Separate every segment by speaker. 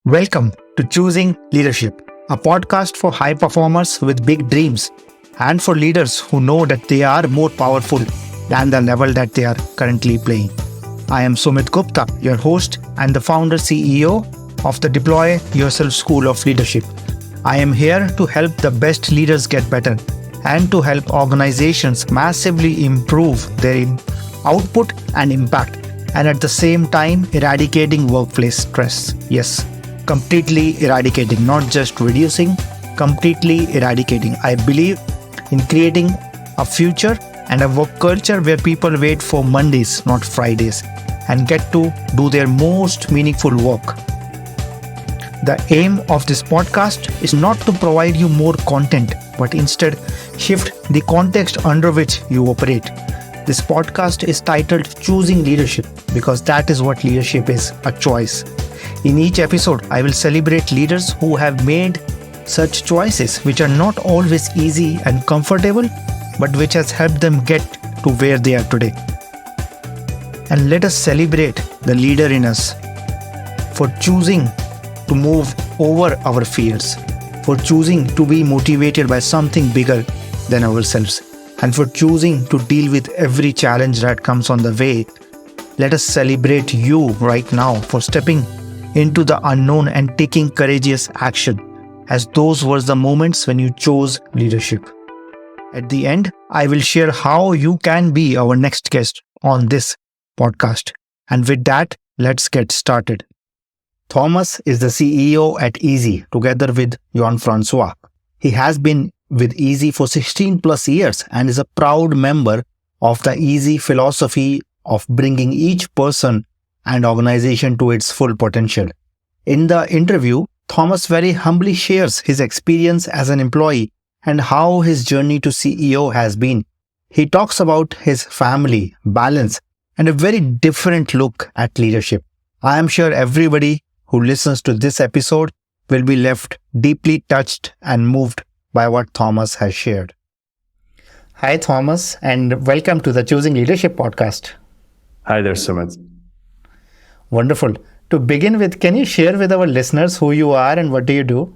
Speaker 1: Welcome to Choosing Leadership, a podcast for high performers with big dreams and for leaders who know that they are more powerful than the level that they are currently playing. I am Sumit Gupta, your host and the founder CEO of the Deploy Yourself School of Leadership. I am here to help the best leaders get better and to help organizations massively improve their output and impact, and at the same time eradicating workplace stress. Yes, completely eradicating, not just reducing, completely eradicating. I believe in creating a future and a work culture where people wait for Mondays, not Fridays, and get to do their most meaningful work. The aim of this podcast is not to provide you more content, but instead shift the context under which you operate. This podcast is titled Choosing Leadership because that is what leadership is, a choice. In each episode, I will celebrate leaders who have made such choices which are not always easy and comfortable, but which has helped them get to where they are today. And let us celebrate the leader in us for choosing to move over our fears, for choosing to be motivated by something bigger than ourselves, and for choosing to deal with every challenge that comes on the way. Let us celebrate you right now for stepping into the unknown and taking courageous action, as those were the moments when you chose leadership. At the end, I will share how you can be our next guest on this podcast. And with that, let's get started. Thomas is the CEO at Eezy together with Jean-Francois. He has been with Eezy for 16 plus years and is a proud member of the Eezy philosophy of bringing each person and organization to its full potential. In the interview, Thomas very humbly shares his experience as an employee and how his journey to CEO has been. He talks about his family, balance, and a very different look at leadership. I am sure everybody who listens to this episode will be left deeply touched and moved by what Thomas has shared. Hi, Thomas, and welcome to the Choosing Leadership podcast.
Speaker 2: Hi there, Sumit.
Speaker 1: Wonderful. To begin with, can you share with our listeners who you are and what do you do?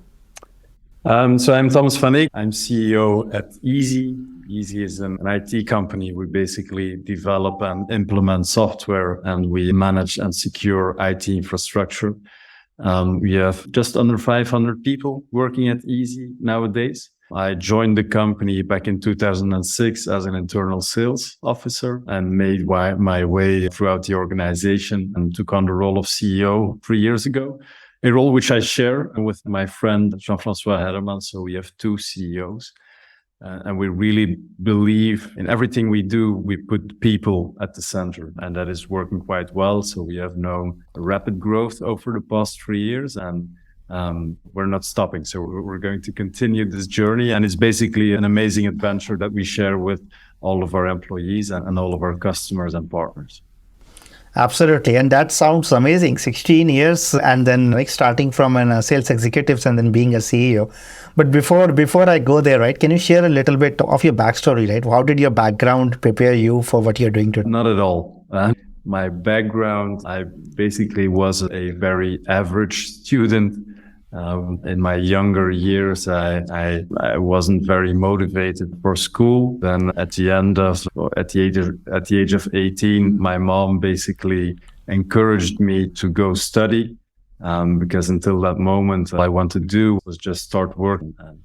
Speaker 2: So I'm Thomas van Eeck. I'm CEO at Eezy. Eezy is an IT company. We basically develop and implement software, and we manage and secure IT infrastructure. We have just under 500 people working at Eezy nowadays. I joined the company back in 2006 as an internal sales officer and made my way throughout the organization and took on the role of CEO 3 years ago, a role which I share with my friend Jean-Francois Herman. So we have two CEOs. And we really believe in everything we do, we put people at the center, and that is working quite well. So we have known rapid growth over the past 3 years, and we're not stopping. So we're going to continue this journey, and it's basically an amazing adventure that we share with all of our employees and all of our customers and partners.
Speaker 1: Absolutely. And that sounds amazing. 16 years and then starting from a sales executives and then being a CEO. But before I go there, right, can you share a little bit of your backstory, right? How did your background prepare you for what you're doing today?
Speaker 2: Not at all. My background, I basically was a very average student. In my younger years, I wasn't very motivated for school. Then at the age of 18, my mom basically encouraged me to go study, because until that moment, all I wanted to do was just start working and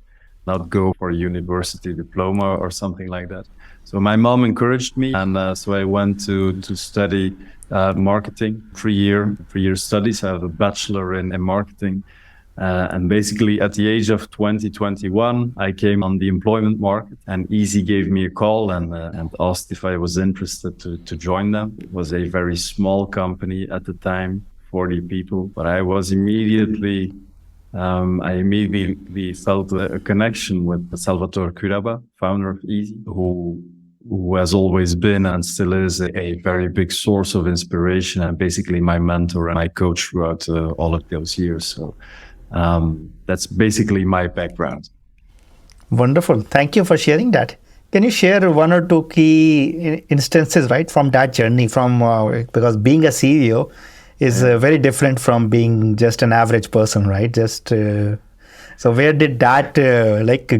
Speaker 2: not go for a university diploma or something like that. So my mom encouraged me, and so I went to study marketing, 3 year studies. I have a bachelor in marketing. And basically at the age of 21, I came on the employment market, and Eezy gave me a call and asked if I was interested to join them. It was a very small company at the time, 40 people, but I immediately felt a connection with Salvatore Curaba, founder of Eezy, who has always been and still is a very big source of inspiration and basically my mentor and my coach throughout all of those years. So that's basically my background.
Speaker 1: Wonderful. Thank you for sharing that. Can you share one or two key instances, right, from that journey? Because being a CEO, is very different from being just an average person, right? Just so where did that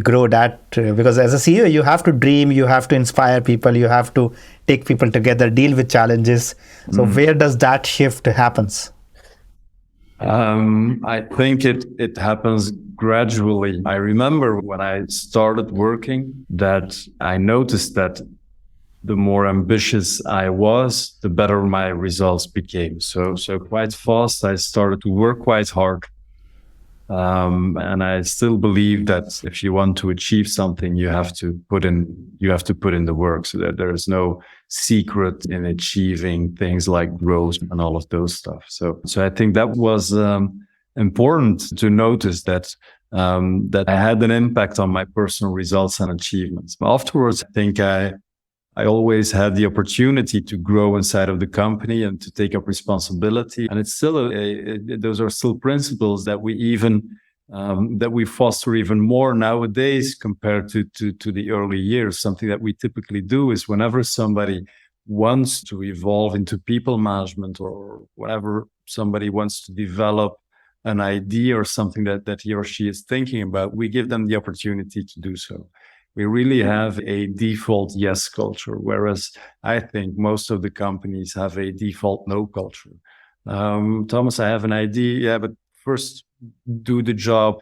Speaker 1: grow that? Because as a CEO, you have to dream, you have to inspire people, you have to take people together, deal with challenges. So where does that shift happens?
Speaker 2: I think it happens gradually. I remember when I started working that I noticed that the more ambitious I was, the better my results became. So quite fast, I started to work quite hard. And I still believe that if you want to achieve something, you have to put in the work, so that there is no secret in achieving things like growth and all of those stuff. So I think that was important to notice that I had an impact on my personal results and achievements. But afterwards, I think I always had the opportunity to grow inside of the company and to take up responsibility. And it's still those are still principles that we foster even more nowadays compared to the early years. Something that we typically do is whenever somebody wants to evolve into people management, or whenever somebody wants to develop an idea or something that he or she is thinking about, we give them the opportunity to do so. We really have a default yes culture, whereas I think most of the companies have a default no culture. Thomas, I have an idea. Yeah, but first do the job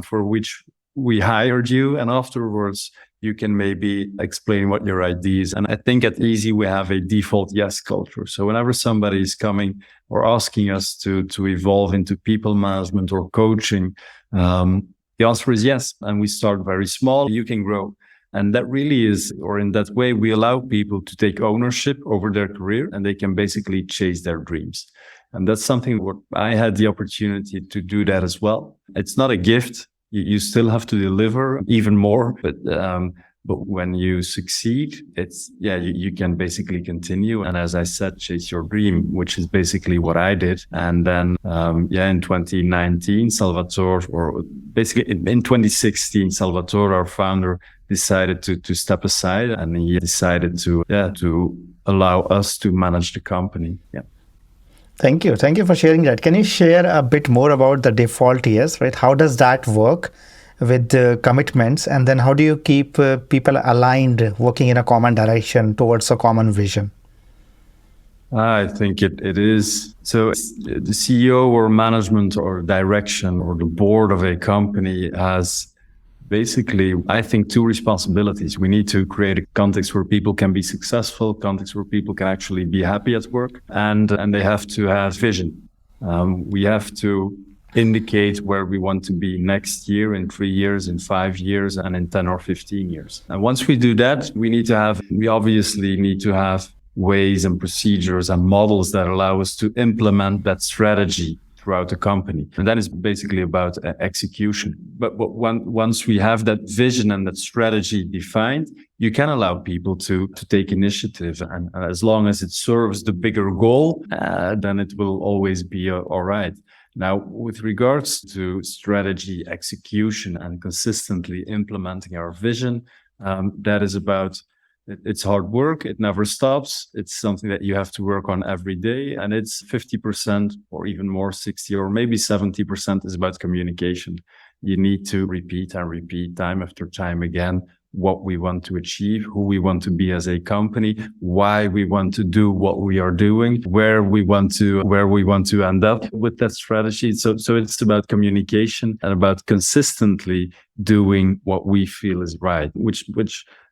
Speaker 2: for which we hired you, and afterwards you can maybe explain what your idea is. And I think at Easy we have a default yes culture. So whenever somebody is coming or asking us to evolve into people management or coaching, the answer is yes. And we start very small. You can grow. And that really is, or in that way, we allow people to take ownership over their career, and they can basically chase their dreams. And that's something where I had the opportunity to do that as well. It's not a gift. You still have to deliver even more, but when you succeed, you can basically continue. And as I said, chase your dream, which is basically what I did. And then, in 2019, Salvatore, or basically in 2016, Salvatore, our founder, decided to step aside, and he decided to allow us to manage the company. Yeah.
Speaker 1: Thank you for sharing that. Can you share a bit more about the default yes, right? How does that work with the commitments, and then how do you keep people aligned, working in a common direction towards a common vision?
Speaker 2: I think it is. So the CEO or management or direction or the board of a company has basically, I think, two responsibilities. We need to create a context where people can be successful, context where people can actually be happy at work, and they have to have vision. We have to indicate where we want to be next year, in 3 years, in 5 years, and in 10 or 15 years. And once we do that, we obviously need to have ways and procedures and models that allow us to implement that strategy throughout the company. And that is basically about execution. But once we have that vision and that strategy defined, you can allow people to take initiative. And as long as it serves the bigger goal, then it will always be all right. Now, with regards to strategy execution and consistently implementing our vision, that is about, it's hard work. It never stops. It's something that you have to work on every day. And it's 50% or even more, 60 or maybe 70% is about communication. You need to repeat and repeat time after time again what we want to achieve, who we want to be as a company, why we want to do what we are doing, where we want to end up with that strategy. So it's about communication and about consistently doing what we feel is right, which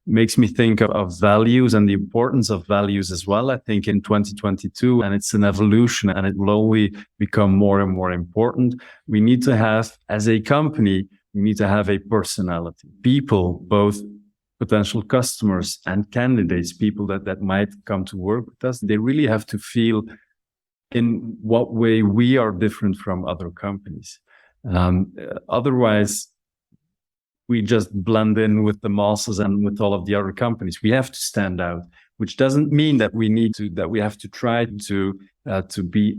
Speaker 2: makes me think of values and the importance of values as well. I think in 2022, and it's an evolution and it will only become more and more important. We need to have, as a company, we need to have a personality. People, both potential customers and candidates, people that might come to work with us, they really have to feel in what way we are different from other companies. Otherwise, we just blend in with the masses and with all of the other companies. We have to stand out, which doesn't mean that we have to try to be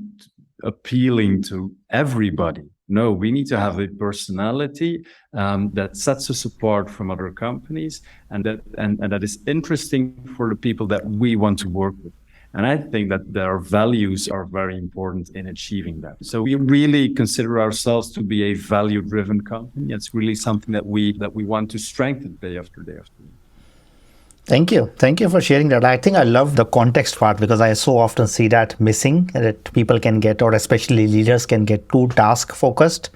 Speaker 2: appealing to everybody. No, we need to have a personality that sets us apart from other companies, and that is interesting for the people that we want to work with. And I think that their values are very important in achieving that. So we really consider ourselves to be a value-driven company. It's really something that we want to strengthen day after day after day.
Speaker 1: Thank you. Thank you for sharing that. I think I love the context part because I so often see that missing, that people can get, or especially leaders can get too task focused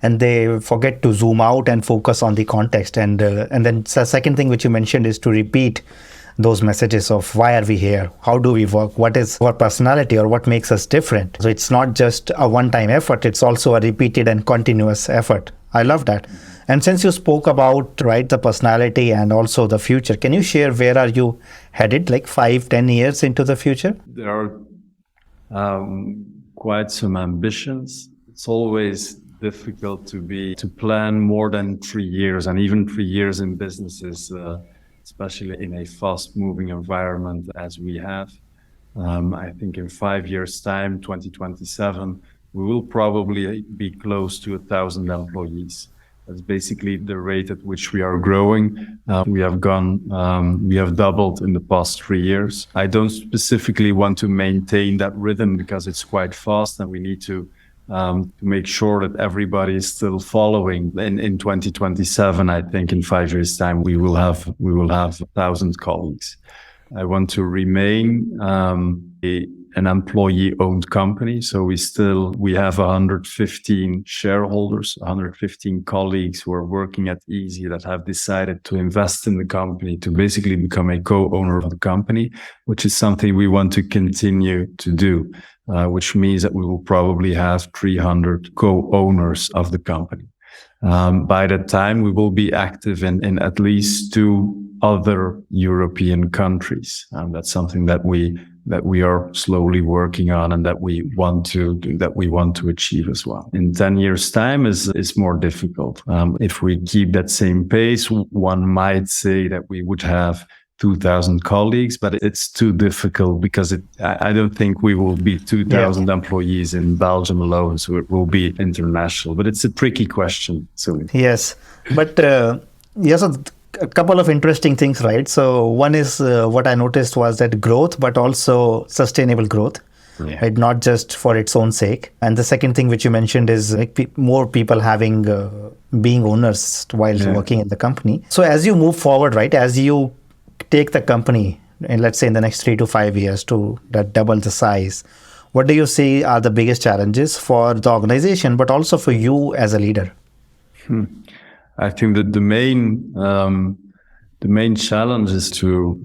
Speaker 1: and they forget to zoom out and focus on the context. And then the second thing which you mentioned is to repeat those messages of why are we here? How do we work? What is our personality or what makes us different? So it's not just a one-time effort. It's also a repeated and continuous effort. I love that. And since you spoke about, right, the personality and also the future, can you share where are you headed, like 5-10 years into the future?
Speaker 2: There are quite some ambitions. It's always difficult to plan more than 3 years, and even 3 years in businesses, especially in a fast-moving environment as we have. I think in 5 years' time, 2027, we will probably be close to 1,000 employees. That's basically the rate at which we are growing. We have doubled in the past 3 years. I don't specifically want to maintain that rhythm because it's quite fast, and we need to make sure that everybody is still following. In 2027, I think in 5 years' time, we will have 1,000 colleagues. I want to remain an employee-owned company. So we have 115 shareholders, 115 colleagues who are working at Easy that have decided to invest in the company to basically become a co-owner of the company, which is something we want to continue to do, which means that we will probably have 300 co-owners of the company. By that time, we will be active in at least 2 other European countries. That's something that we are slowly working on and that we want to achieve as well. In 10 years' time is more difficult. If we keep that same pace, one might say that we would have 2,000 colleagues, but it's too difficult because I don't think we will be 2,000 employees in Belgium alone. So it will be international, but it's a tricky question.
Speaker 1: Yes, but yes, a couple of interesting things, right? So one is what I noticed was that growth, but also sustainable growth, right? Not just for its own sake. And the second thing which you mentioned is like more people having being owners while working in the company. So as you move forward, right, as you take the company, and let's say in the next 3 to 5 years to that double the size, what do you see are the biggest challenges for the organization, but also for you as a leader?
Speaker 2: I think that the main challenge is to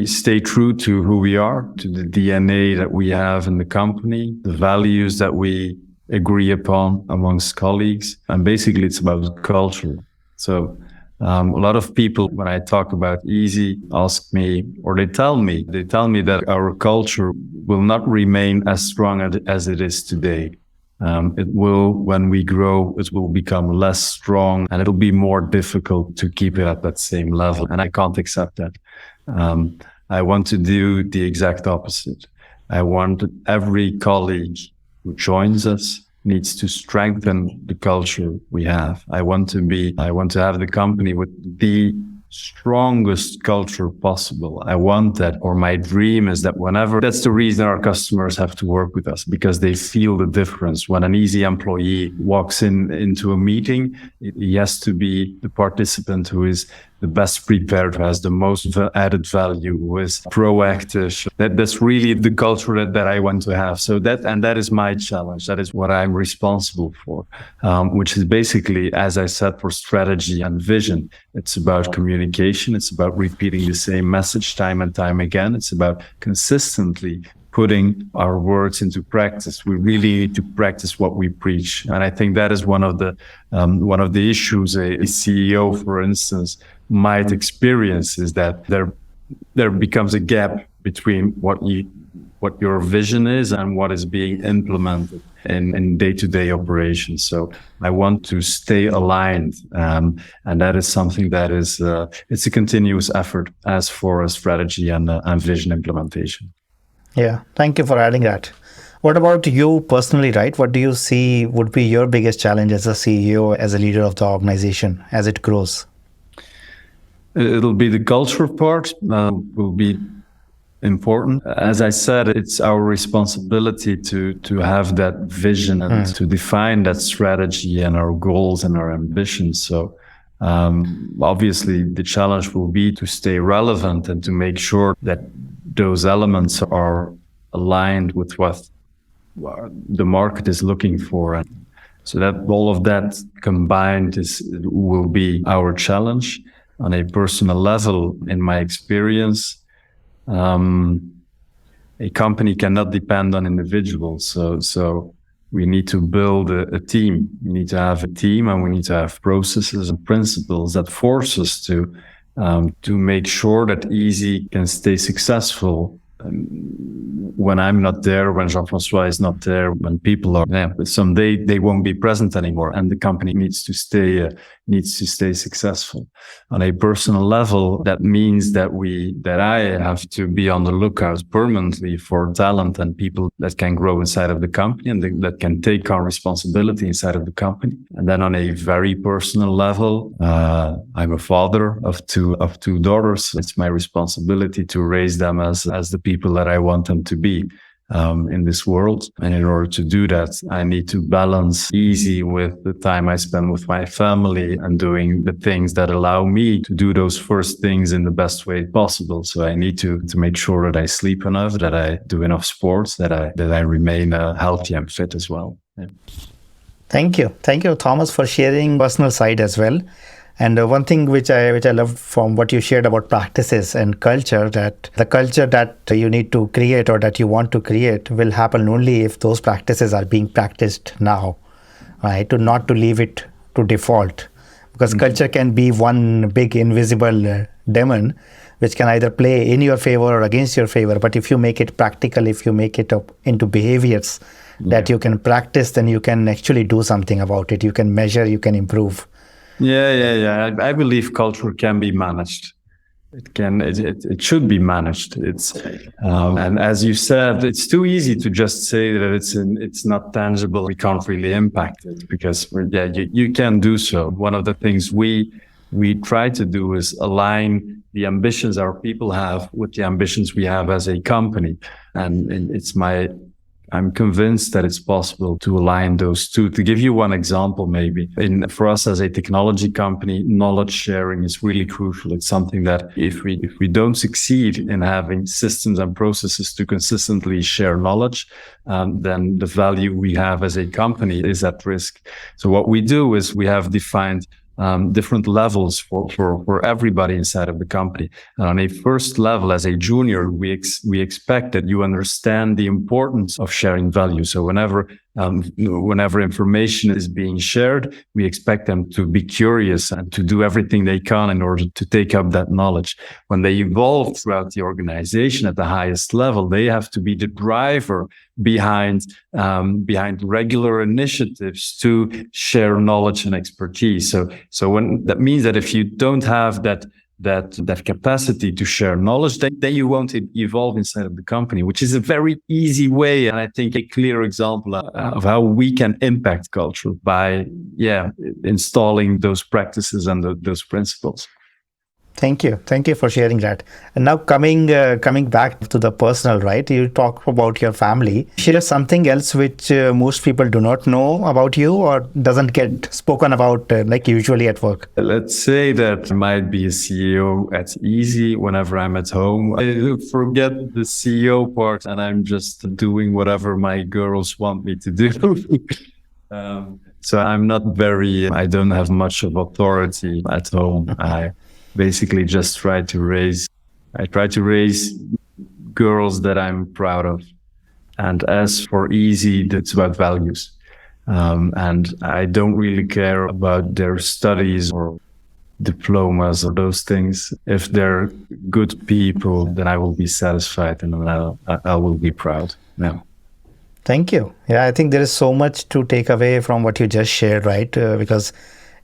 Speaker 2: stay true to who we are, to the DNA that we have in the company, the values that we agree upon amongst colleagues, and basically it's about culture. So a lot of people, when I talk about Easy, ask me, or they tell me that our culture will not remain as strong as it is today. It will, when we grow, it will become less strong and it'll be more difficult to keep it at that same level. And I can't accept that. I want to do the exact opposite. I want every colleague who joins us needs to strengthen the culture we have. I want to have the company with the strongest culture possible. I want that, or my dream is that that's the reason our customers have to work with us, because they feel the difference. When an Easy employee walks into a meeting, he has to be the participant who is the best prepared, who has the most added value, who is proactive. That's really the culture that I want to have. So that is my challenge. That is what I'm responsible for, which is basically, as I said, for strategy and vision. It's about communication. It's about repeating the same message time and time again. It's about consistently putting our words into practice. We really need to practice what we preach. And I think that is one of the issues a CEO, for instance, might experience, is that there becomes a gap between what your vision is and what is being implemented in day-to-day operations. So I want to stay aligned, and that is something that is it's a continuous effort as for a strategy and vision implementation.
Speaker 1: Yeah, thank you for adding that. What about you personally, right? What do you see would be your biggest challenge as a CEO, as a leader of the organization as it grows?
Speaker 2: It'll be the culture part will be important. As I said, it's our responsibility to have that vision and to define that strategy and our goals and our ambitions. So obviously the challenge will be to stay relevant and to make sure that those elements are aligned with what the market is looking for. And so that all of that combined will be our challenge. On a personal level, in my experience, a company cannot depend on individuals. So we need to build a team. We need to have a team, and we need to have processes and principles that force us to make sure that Easy can stay successful. When I'm not there, when Jean-François is not there, when people are there, someday they won't be present anymore, and the company needs to stay successful. On a personal level, that means that I have to be on the lookout permanently for talent and people that can grow inside of the company and that can take on responsibility inside of the company. And then on a very personal level, I'm a father of two daughters. It's my responsibility to raise them as the people that I want them to be in this world. And in order to do that, I need to balance Easy with the time I spend with my family and doing the things that allow me to do those first things in the best way possible. So I need to make sure that I sleep enough, that I do enough sports, that I remain healthy and fit as well. Yeah.
Speaker 1: Thank you, Thomas, for sharing personal side as well. And one thing which I loved from what you shared about practices and culture, that the culture that you need to create or that you want to create will happen only if those practices are being practiced now, right? Not to leave it to default, because culture can be one big invisible demon which can either play in your favor or against your favor. But if you make it practical, if you make it up into behaviors that you can practice, then you can actually do something about it. You can measure, you can improve.
Speaker 2: Yeah. I believe culture can be managed. It should be managed. And as you said, it's too easy to just say that it's not tangible. We can't really impact it because you can do so. One of the things we try to do is align the ambitions our people have with the ambitions we have as a company. And I'm convinced that it's possible to align those two. To give you one example, maybe, for us as a technology company, knowledge sharing is really crucial. It's something that if we don't succeed in having systems and processes to consistently share knowledge, then the value we have as a company is at risk. So what we do is we have defined different levels for everybody inside of the company. And on a first level, as a junior, we expect that you understand the importance of sharing value. So whenever information is being shared, we expect them to be curious and to do everything they can in order to take up that knowledge. When they evolve throughout the organization at the highest level, they have to be the driver behind regular initiatives to share knowledge and expertise. So when that means that if you don't have that capacity to share knowledge, then you won't evolve inside of the company, which is a very easy way, and I think a clear example of how we can impact culture by installing those practices and those principles.
Speaker 1: Thank you for sharing that. And now coming back to the personal, right? You talk about your family. Share something else which most people do not know about you or doesn't get spoken about like usually at work.
Speaker 2: Let's say that I might be a CEO at Easy. Whenever I'm at home, I forget the CEO part and I'm just doing whatever my girls want me to do. So I don't have much of authority at home. I basically just try to raise girls that I'm proud of. And as for Easy, that's about values. And I don't really care about their studies or diplomas or those things. If they're good people, then I will be satisfied and I will be proud. Yeah.
Speaker 1: Thank you. Yeah, I think there is so much to take away from what you just shared, right? Because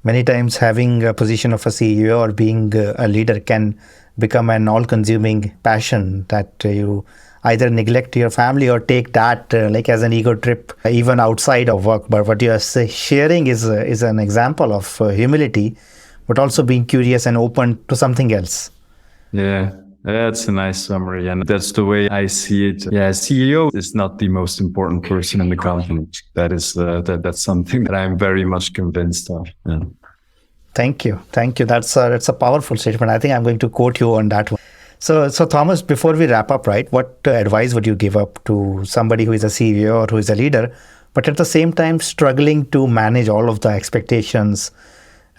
Speaker 1: many times having a position of a CEO or being a leader can become an all-consuming passion that you either neglect your family or take that like as an ego trip even outside of work. But what you are sharing is an example of humility, but also being curious and open to something else.
Speaker 2: Yeah. That's a nice summary. And that's the way I see it. Yeah, CEO is not the most important person in the company. That is, that's something that I'm very much convinced of. Yeah.
Speaker 1: Thank you. Thank you. That's a powerful statement. I think I'm going to quote you on that one. So Thomas, before we wrap up, right, what advice would you give up to somebody who is a CEO or who is a leader, but at the same time struggling to manage all of the expectations,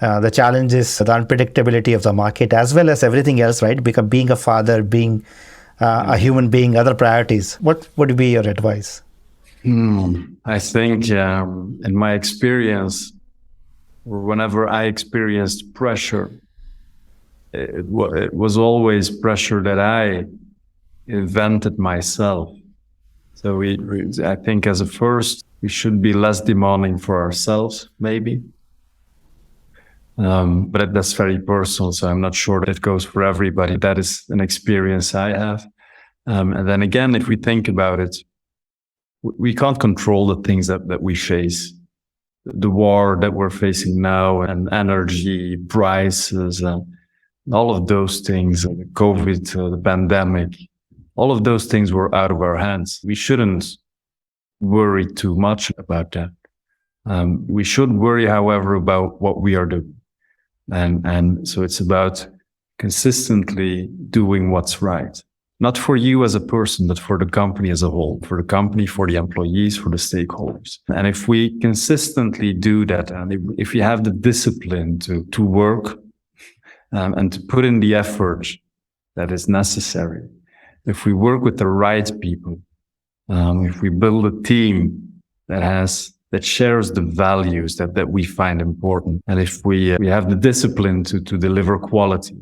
Speaker 1: the challenges, the unpredictability of the market, as well as everything else, right? Being a father, being a human being, other priorities. What would be your advice?
Speaker 2: I think in my experience, whenever I experienced pressure, it was always pressure that I invented myself. So I think as a first, we should be less demanding for ourselves, maybe. But that's very personal, so I'm not sure that it goes for everybody. That is an experience I have. And then again, if we think about it, we can't control the things that we face. The war that we're facing now, and energy prices, and all of those things, the COVID, the pandemic, all of those things were out of our hands. We shouldn't worry too much about that. We should worry, however, about what we are doing. And so it's about consistently doing what's right. Not for you as a person, but for the company as a whole, for the company, for the employees, for the stakeholders. And if we consistently do that, and if you have the discipline to work and to put in the effort that is necessary, if we work with the right people, if we build a team that shares the values that we find important, and if we have the discipline to deliver quality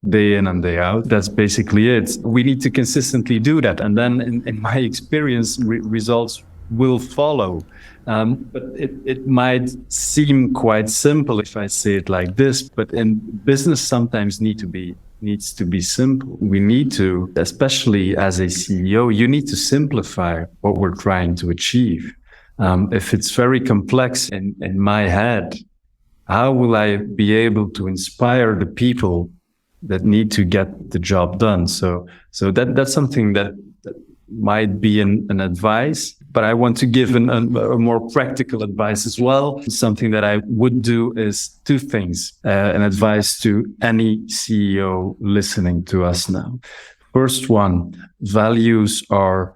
Speaker 2: day in and day out, that's basically it. We need to consistently do that, and then in my experience, results will follow. But it might seem quite simple if I say it like this, but in business sometimes needs to be simple. We need to, especially as a CEO, you need to simplify what we're trying to achieve. If it's very complex in my head, how will I be able to inspire the people that need to get the job done? So that's something that might be an advice, but I want to give a more practical advice as well. Something that I would do is two things, an advice to any CEO listening to us now. First one, values are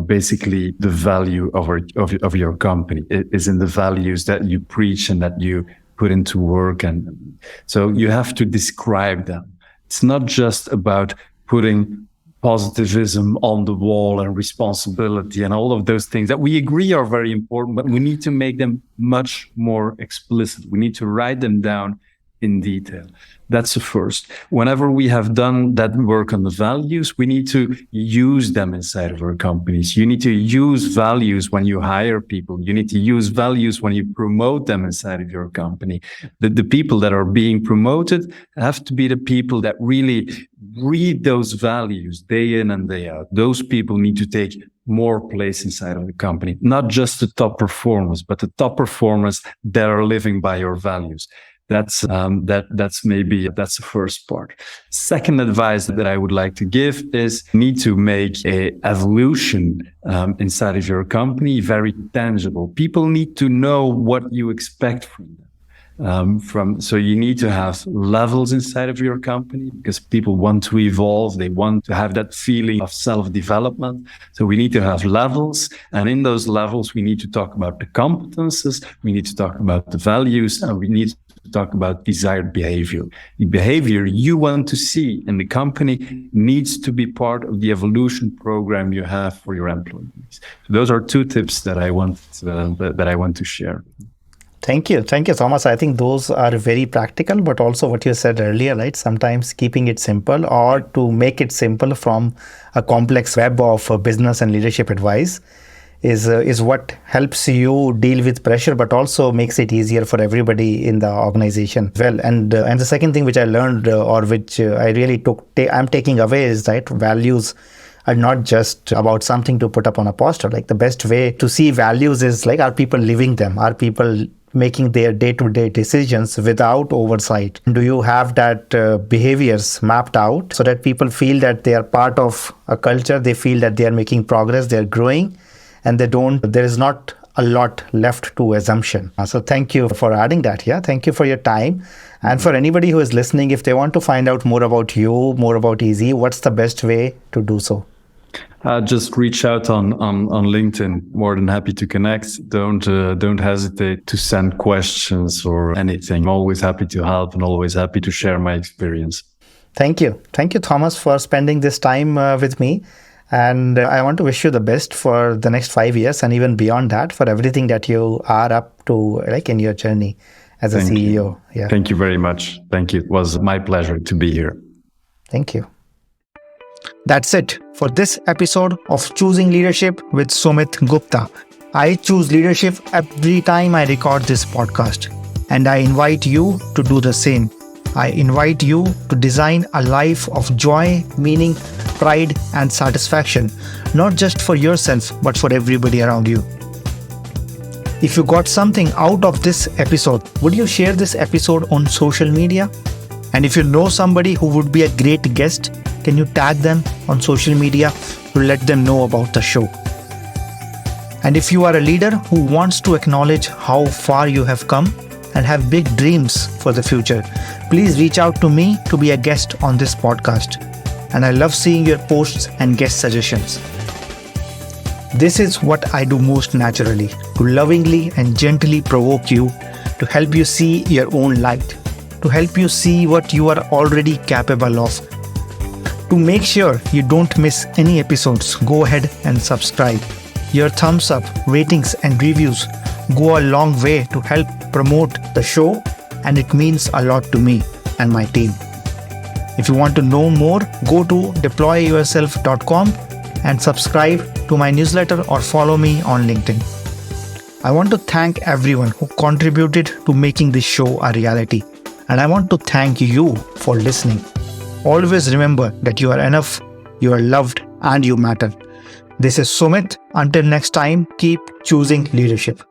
Speaker 2: basically the value of your company. It is in the values that you preach and that you put into work. And so you have to describe them. It's not just about putting positivism on the wall and responsibility and all of those things that we agree are very important, but we need to make them much more explicit. We need to write them down in detail. That's the first. Whenever we have done that work on the values, we need to use them inside of our companies. You need to use values when you hire people. You need to use values when you promote them inside of your company. The people that are being promoted have to be the people that really read those values day in and day out. Those people need to take more place inside of the company, not just the top performers, but the top performers that are living by your values. That's the first part. Second advice that I would like to give is need to make a evolution inside of your company very tangible. People need to know what you expect from them. So you need to have levels inside of your company because people want to evolve. They want to have that feeling of self-development. So we need to have levels. And in those levels, we need to talk about the competences. We need to talk about the values, and we need to talk about desired behavior. The behavior you want to see in the company needs to be part of the evolution program you have for your employees. So those are two tips that I want to share.
Speaker 1: Thank you, Thomas. I think those are very practical, but also what you said earlier, right? Sometimes keeping it simple or to make it simple from a complex web of business and leadership advice is what helps you deal with pressure, but also makes it easier for everybody in the organization. Well, and the second thing which I learned or which I really I'm taking away is that values are not just about something to put up on a poster. Like the best way to see values is like, are people living them? Are people making their day-to-day decisions without oversight? Do you have that behaviors mapped out so that people feel that they are part of a culture, they feel that they are making progress, they are growing, and there is not a lot left to assumption. So thank you for adding that. Yeah, thank you for your time. And for anybody who is listening, if they want to find out more about you, more about Easy, what's the best way to do so?
Speaker 2: Just reach out on LinkedIn. More than happy to connect. Don't hesitate to send questions or anything. I'm always happy to help and always happy to share my experience.
Speaker 1: Thank you, Thomas, for spending this time with me. And I want to wish you the best for the next 5 years and even beyond that, for everything that you are up to, like in your journey as a CEO.
Speaker 2: Yeah. Thank you very much. Thank you. It was my pleasure to be here.
Speaker 1: Thank you. That's it for this episode of Choosing Leadership with Sumit Gupta. I choose leadership every time I record this podcast, and I invite you to do the same. I invite you to design a life of joy, meaning, pride, and satisfaction, not just for yourself, but for everybody around you. If you got something out of this episode, would you share this episode on social media? And if you know somebody who would be a great guest, can you tag them on social media to let them know about the show? And if you are a leader who wants to acknowledge how far you have come and have big dreams for the future, please reach out to me to be a guest on this podcast. And I love seeing your posts and guest suggestions. This is what I do most naturally, to lovingly and gently provoke you, to help you see your own light, to help you see what you are already capable of. To make sure you don't miss any episodes, go ahead and subscribe. Your thumbs up, ratings and reviews go a long way to help promote the show, and it means a lot to me and my team. If you want to know more, go to deployyourself.com and subscribe to my newsletter or follow me on LinkedIn. I want to thank everyone who contributed to making this show a reality, and I want to thank you for listening. Always remember that you are enough, you are loved, and you matter. This is Sumit. Until next time, keep choosing leadership.